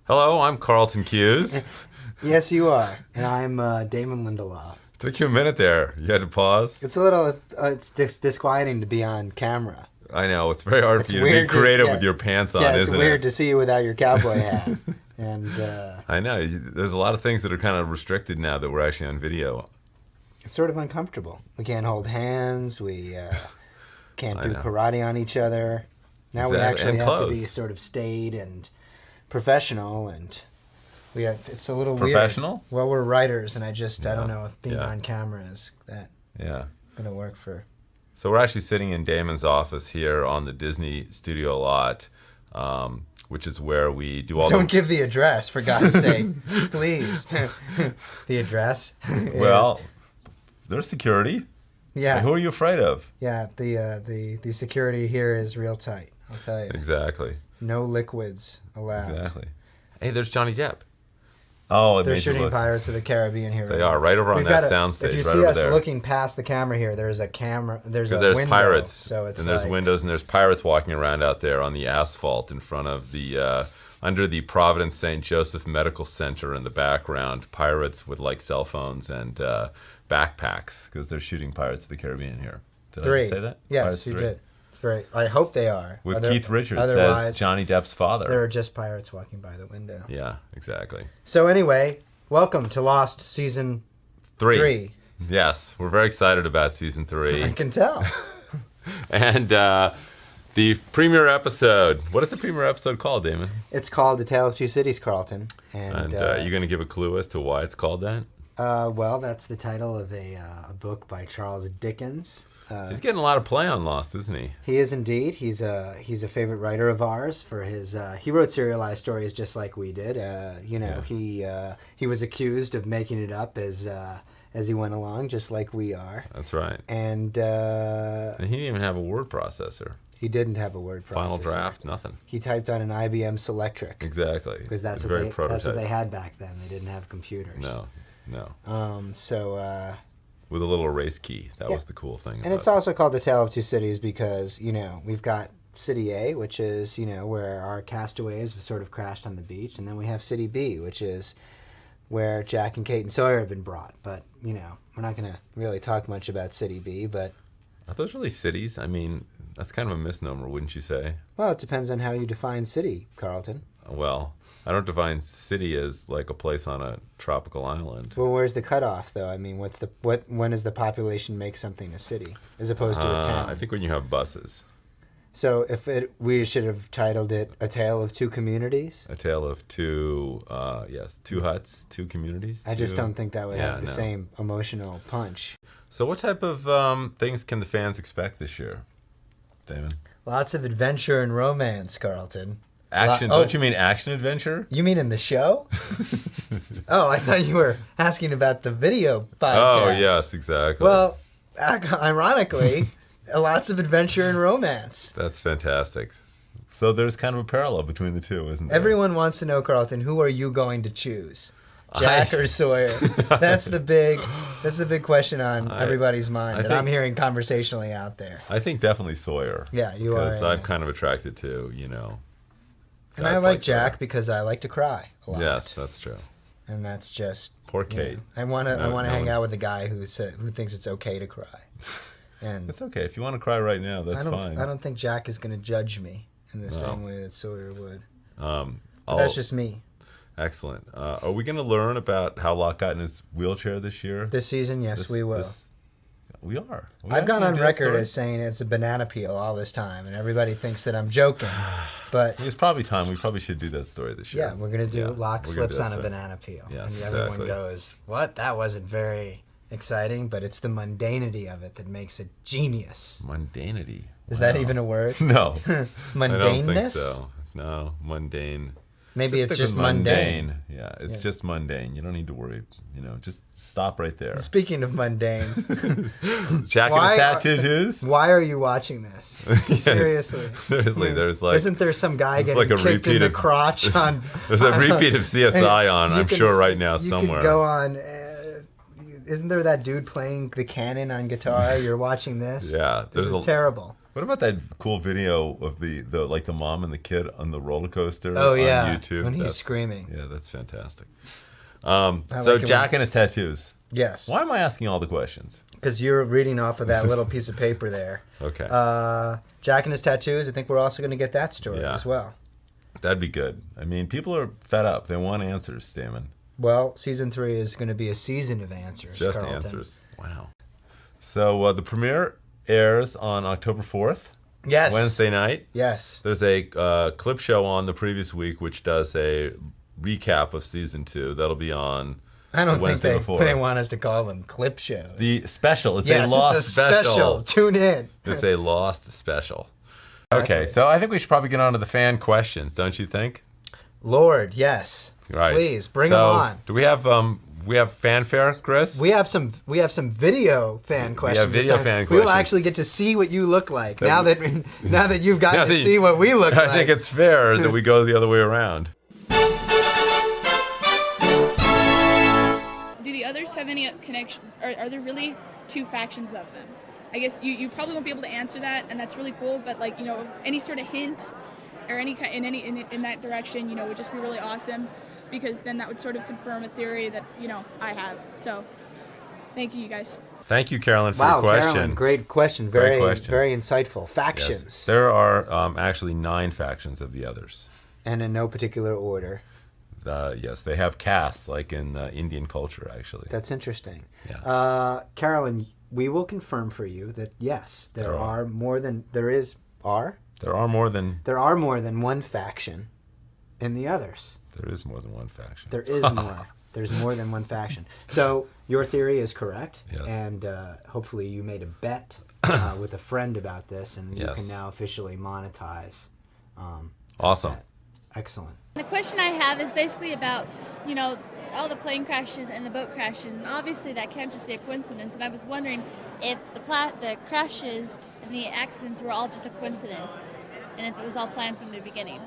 Hello, I'm Carlton Hughes. Yes, you are. And I'm Damon Lindelof. Took you a minute there. You had to pause? It's a little, it's disquieting to be on camera. I know. It's very hard It's for you to be weird creative yeah. with your pants on, Yeah, it's isn't weird it? to see you without your cowboy hat. And I know. There's a lot of things that are kind of restricted now that we're actually on video. it's sort of uncomfortable. We can't hold hands. We can't I do know. karate on each other. Now Exactly. we actually And have close. to be sort of staid and professional, and we have, it's a little Professional? weird. Well, we're writers, and I don't know if being Yeah. on camera is that Yeah. going to work for... So we're actually sitting in Damon's office here on the Disney studio lot, which is where we do all Don't give the address, for God's sake, please. The address. Well, there's security. Yeah, Who are you afraid of? yeah. The security here is real tight. I'll tell you. Exactly. No liquids allowed. Exactly. Hey, there's Johnny Depp. Oh, it They're made you shooting look. Pirates of the Caribbean here. They are right over on We've that got soundstage. If you right see over us there. looking past the camera here, there's a camera. There's a Because there's window, pirates, so it's and there's like, windows, and there's pirates walking around out there on the asphalt in front of the under the Providence St. Joseph Medical Center in the background. Pirates with like cell phones and backpacks because they're shooting Pirates of the Caribbean here. Did I three. just say that? Yes, Pirates you 3. did. It's very. I hope they are. With Keith Richards otherwise, as Johnny Depp's father. there are just pirates walking by the window. Yeah, exactly. So anyway, welcome to Lost season 3. Yes, we're very excited about season 3. I can tell. And the premiere episode. What is the premiere episode called, Damon? It's called A Tale of Two Cities, Carlton. And you're going to give a clue as to why it's called that? Well, that's the title of a book by Charles Dickens. He's getting a lot of play on Lost, isn't he? He is indeed. He's a favorite writer of ours for his. He wrote serialized stories just like we did. He was accused of making it up as he went along, just like we are. That's right. And And he didn't even have a word processor. he didn't have a word processor. Final draft, nothing. He typed on an IBM Selectric. Exactly. Because that's It's what very that's what prototype. they had back then. They didn't have computers. No. So. With a little erase key. That Yeah. was the cool thing. And about it's also called The Tale of Two Cities because, we've got City A, which is, where our castaways have sort of crashed on the beach. And then we have City B, which is where Jack and Kate and Sawyer have been brought. But, we're not going to really talk much about City B. But, Are those really cities? I mean, that's kind of a misnomer, wouldn't you say? well, it depends on how you define city, Carlton. Well, I don't define city as like a place on a tropical island. Well, where's the cutoff, though? I mean, when does the population make something a city as opposed to a town? I think when you have buses. So we should have titled it A Tale of Two Communities. A tale of two huts, two communities. I just don't think that would have the no. same emotional punch. So what type of things can the fans expect this year, Damon? Lots of adventure and romance, Carlton. Action? Don't you mean action adventure? You mean in the show? Oh, I thought you were asking about the video podcast. Oh, yes, exactly. Well, ironically, lots of adventure and romance. That's fantastic. So there's kind of a parallel between the two, isn't there? Everyone wants to know, Carlton, who are you going to choose? Jack or Sawyer? That's the big question on everybody's mind that I'm hearing conversationally out there. I think definitely Sawyer. Yeah, you are. Because I'm kind of attracted to, And I guys like Jack Sawyer. because I like to cry a lot. Yes, that's true. And that's just Poor Kate. I want to No hang one- out with a guy who thinks it's okay to cry. And It's okay. If you want to cry right now, that's fine. I don't think Jack is going to judge me in the same way that Sawyer would. But I'll- that's just me. Excellent. Are we going to learn about how Locke got in his wheelchair this year? This season, yes, we will. We are. I've gone on record as saying it's a banana peel all this time, and everybody thinks that I'm joking. But It's probably time. We probably should do that story this year. yeah, we're going to do Locke we're gonna slips do on that a story. banana peel. Yes, and everyone exactly. goes, what? That wasn't very exciting, but it's the mundanity of it that makes it genius. Mundanity. Is that even a word? No. I don't think Mundaneness? so. No, mundane. Maybe it's stick just with mundane. Yeah, it's just mundane. You don't need to worry. Just stop right there. Speaking of mundane, Jacket of tattoos. Why are you watching this? Seriously. Seriously, there's isn't there some guy getting like a kicked in the crotch on? There's a repeat of CSI on. I'm sure right now you somewhere. Could go on. Isn't there that dude playing the cannon on guitar? You're watching this. Yeah, this is terrible. What about that cool video of the mom and the kid on the roller coaster on YouTube? When he's screaming. Yeah, that's fantastic. So Jack and his tattoos. Yes. Why am I asking all the questions? Because you're reading off of that little piece of paper there. Okay. Jack and his tattoos, I think we're also going to get that story as well. That'd be good. I mean, people are fed up. They want answers, Damon. Well, season 3 is going to be a season of answers, Just Carlton. answers. Wow. So the premiere airs on October 4th. Yes. Wednesday night. Yes. There's a clip show on the previous week which does a recap of season 2. That'll be on I don't Wednesday think before. they want us to call them clip shows. The special. It's yes, a lost it's a special. Tune in. It's a lost special. Okay, so I think we should probably get on to the fan questions, don't you think? Lord, yes. Right. Please bring them on. Do we have fanfare, Chris? We have some video fan questions. We have video fan questions. We will actually get to see what you look like now that you've gotten to see what we look like. I think it's fair that we go the other way around. Do the others have any connection? Are there really 2 factions of them? I guess you probably won't be able to answer that, and that's really cool. But any sort of hint or any in that direction, would just be really awesome, because then that would sort of confirm a theory that I have. So, thank you guys. Thank you, Carolyn, for your question. Carolyn, great question. Very insightful. Factions. Yes. There are actually 9 factions of the others, and in no particular order. Yes, they have castes like in Indian culture. Actually, that's interesting. Yeah. Carolyn, we will confirm for you that yes, there are more than one faction in the others. There is more than one faction. There is more. There's more than one faction. So your theory is correct, yes. And hopefully you made a bet with a friend about this, and you can now officially monetize. Awesome. That. Excellent. The question I have is basically about, all the plane crashes and the boat crashes, and obviously that can't just be a coincidence. And I was wondering if the crashes and the accidents were all just a coincidence, and if it was all planned from the beginning.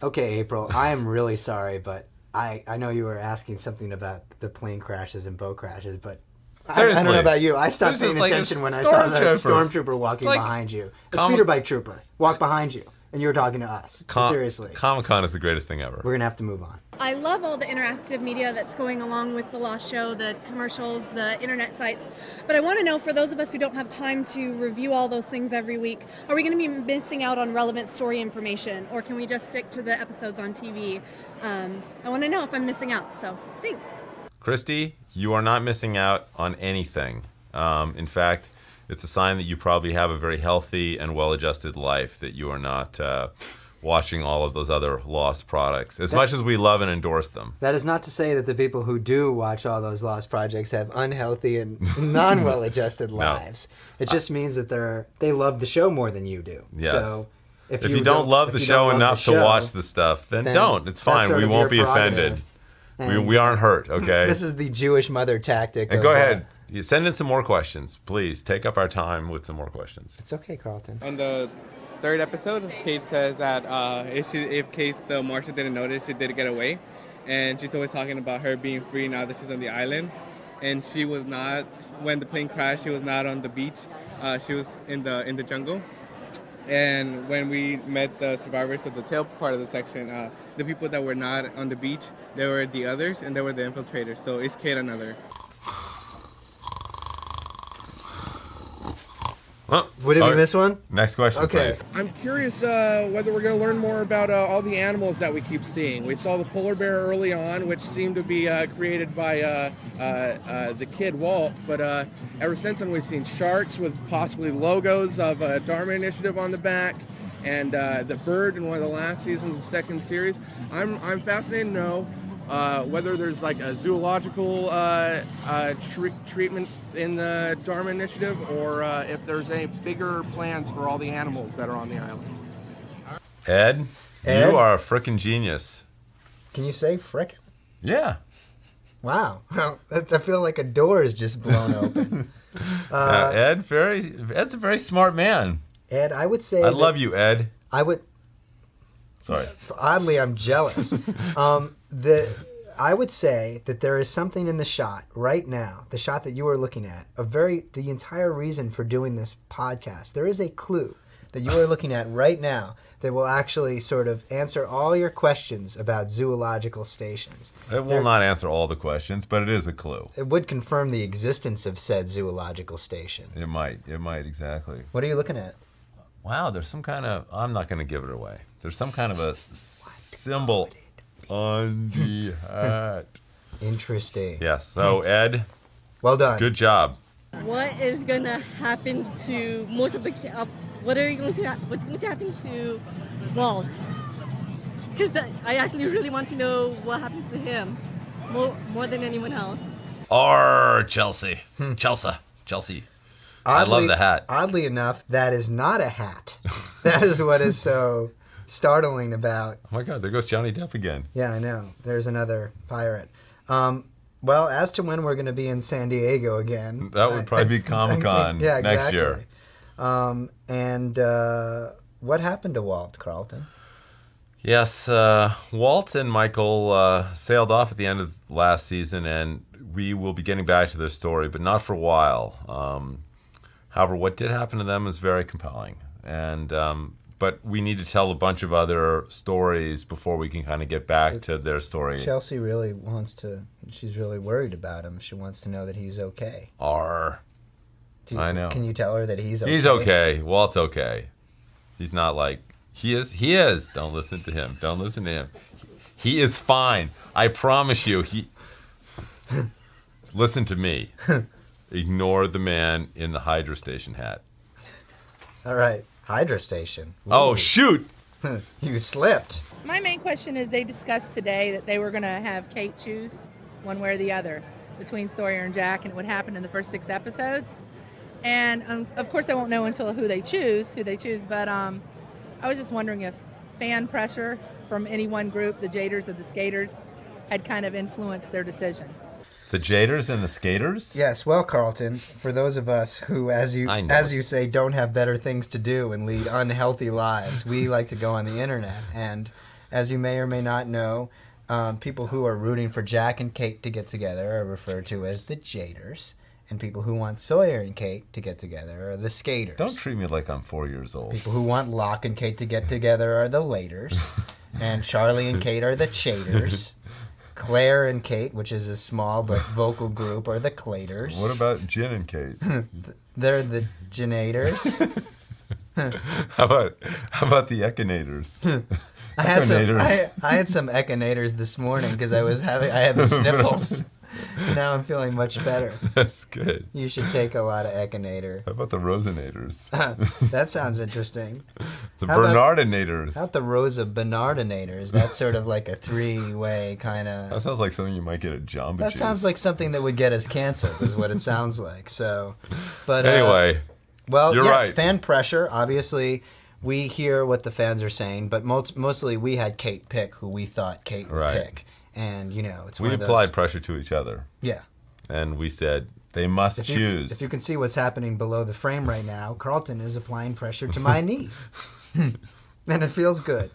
Okay, April, I am really sorry, but I know you were asking something about the plane crashes and boat crashes, but I don't know about you. I stopped paying attention when I saw the stormtrooper walking behind you. A speeder bike trooper walked behind you, and you were talking to us. Seriously. Comic-Con is the greatest thing ever. We're going to have to move on. I love all the interactive media that's going along with the Lost Show, the commercials, the internet sites. But I want to know, for those of us who don't have time to review all those things every week, are we going to be missing out on relevant story information? Or can we just stick to the episodes on TV? I want to know if I'm missing out. So, thanks. Christy, you are not missing out on anything. In fact, it's a sign that you probably have a very healthy and well-adjusted life, that you are not watching all of those other lost products, as much as we love and endorse them. That is not to say that the people who do watch all those lost projects have unhealthy and non-well-adjusted lives. It just means that they love the show more than you do. Yes. So if you don't love the show enough to watch the stuff, then don't. It's fine. We won't be offended. We aren't hurt, okay? This is the Jewish mother tactic. And go ahead. You send in some more questions. Please, take up our time with some more questions. It's okay, Carlton. On the 3rd episode, Kate says that if Kate the Martian didn't notice, she did get away. And she's always talking about her being free now that she's on the island. And she was not, when the plane crashed, she was not on the beach. She was in the jungle. And when we met the survivors of the tail part of the section, the people that were not on the beach, they were the others, and they were the infiltrators. So is Kate another? Would it be this one? Next question, okay. Please. I'm curious whether we're going to learn more about all the animals that we keep seeing. We saw the polar bear early on, which seemed to be created by the kid Walt, but ever since then we've seen sharks with possibly logos of Dharma Initiative on the back, and the bird in one of the last seasons of the second series. I'm fascinated to know whether there's like a zoological treatment in the Dharma Initiative, or if there's any bigger plans for all the animals that are on the island. Ed, you are a frickin' genius. Can you say frickin'? Yeah. Wow. I feel like a door is just blown open. Ed's a very smart man. Ed, I would say... I love you, Ed. I would... Sorry. Oddly, I'm jealous. I would say that there is something in the shot right now, the shot that you are looking at, the entire reason for doing this podcast. There is a clue that you are looking at right now that will actually sort of answer all your questions about zoological stations. It will not answer all the questions, but it is a clue. It would confirm the existence of said zoological station. It might, exactly. What are you looking at? Wow, there's some kind of... I'm not going to give it away. There's some kind of a symbol on the hat. Interesting. Yes, so Ed, well done. good job. What is going to happen to most of the what's going to happen to Walt? Because I actually really want to know what happens to him more than anyone else. Chelsea. Chelsea. I love the hat. Oddly enough, that is not a hat. That is what is so startling about... Oh my God, there goes Johnny Depp again. Yeah, I know. There's another pirate. Well, as to when we're going to be in San Diego again... That would probably be Comic-Con yeah, exactly. next year. And what happened to Walt, Carlton? Yes, Walt and Michael sailed off at the end of last season, and we will be getting back to their story, but not for a while. However, what did happen to them is very compelling, and but we need to tell a bunch of other stories before we can kind of get back to their story. Chelsea really she's really worried about him. She wants to know that he's okay. I know. Can you tell her that he's okay? He's okay. Walt's okay. He's not like... He is. Don't listen to him. He is fine. I promise you. Listen to me. Ignore the man in the Hydra Station hat. All right. Hydra Station. Ooh. Oh, shoot! You slipped. My main question is they discussed today that they were going to have Kate choose one way or the other between Sawyer and Jack, and it would happen in the first 6 episodes. And, of course, I won't know until who they choose, but I was just wondering if fan pressure from any one group, the Jaders or the Skaters, had kind of influenced their decision. The Jaders and the Skaters? Yes, well, Carlton, for those of us who, as you say, don't have better things to do and lead unhealthy lives, we like to go on the internet. And as you may or may not know, people who are rooting for Jack and Kate to get together are referred to as the Jaders. And people who want Sawyer and Kate to get together are the Skaters. Don't treat me like I'm 4 years old. People who want Locke and Kate to get together are the Laters. And Charlie and Kate are the Chaders. Claire and Kate, which is a small but vocal group, are the Claters. What about Jen and Kate? They're the Janators. How about the Echinators? I had some Echinators this morning because I had the sniffles. Now I'm feeling much better. That's good. You should take a lot of Echinator. How about the Rosinators? That sounds interesting. The Bernardinators. How about the Rosa Bernardinators? That's sort of like a 3-way kind of... That sounds like something you might get at Jamba That Juice. sounds like something that would get us canceled, is what it sounds like. So, but anyway, well, you're yes, right. Fan pressure. Obviously, we hear what the fans are saying, but mostly we had Kate pick who we thought Kate would pick. And, it's one of those... We applied pressure to each other. Yeah. And we said, they must choose. If you can see what's happening below the frame right now, Carlton is applying pressure to my knee. And it feels good.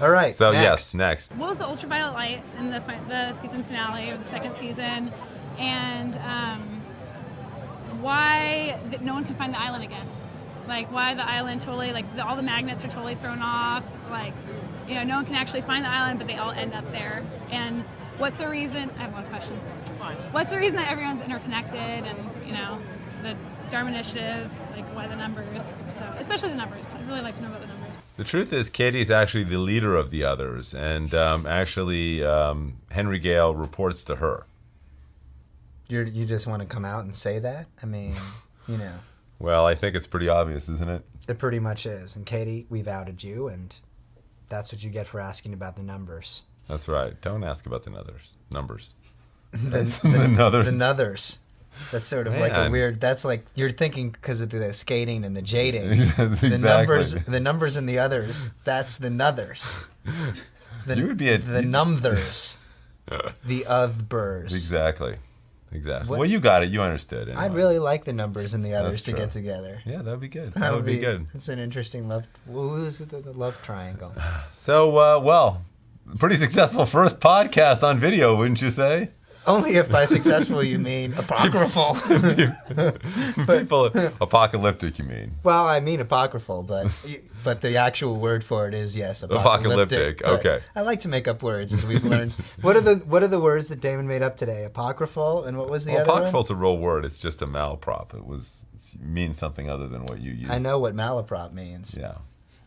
All right, so next. Next. What was the ultraviolet light in the season finale of the second season? And why no one can find the island again? Like, why the island totally, all the magnets are totally thrown off. No one can actually find the island, but they all end up there. And what's the reason? I have a lot of questions. What's the reason that everyone's interconnected and, the Dharma Initiative, why the numbers? So, especially the numbers. I'd really like to know about the numbers. The truth is, Katie's actually the leader of the others. And Henry Gale reports to her. You just want to come out and say that? I mean, Well, I think it's pretty obvious, isn't it? It pretty much is. And Katie, we've outed you, and that's what you get for asking about the numbers. That's right. Don't ask about the numbers. The nuthers. That's sort of like a weird... That's like you're thinking because of the skating and the jading. Exactly. The numbers and the others, that's the nuthers. You would be the numthers, the others. Exactly. Well, you got it. You understood. Anyway. I'd really like the numbers and the others to get together. Yeah, that would be good. That would be good. It's an interesting love. Who's the love triangle? So, well, pretty successful first podcast on video, wouldn't you say? Only if by successful you mean apocryphal. People, apocalyptic, you mean? Well, I mean apocryphal, but the actual word for it is yes, apocalyptic. Okay. I like to make up words, as we've learned. What are the words that Damon made up today? Apocryphal, and what was the other one? Apocryphal's a real word. It's just a malaprop. It means something other than what you use. I know what malaprop means. Yeah.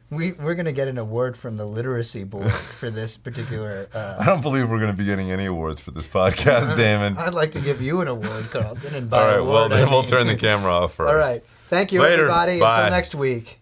We're going to get an award from the literacy board for this particular... I don't believe we're going to be getting any awards for this podcast, Damon. I'd like to give you an award, Carlton. And all right, well, then we'll turn the camera off first. All right. Thank you, Later. everybody. Bye. Until next week.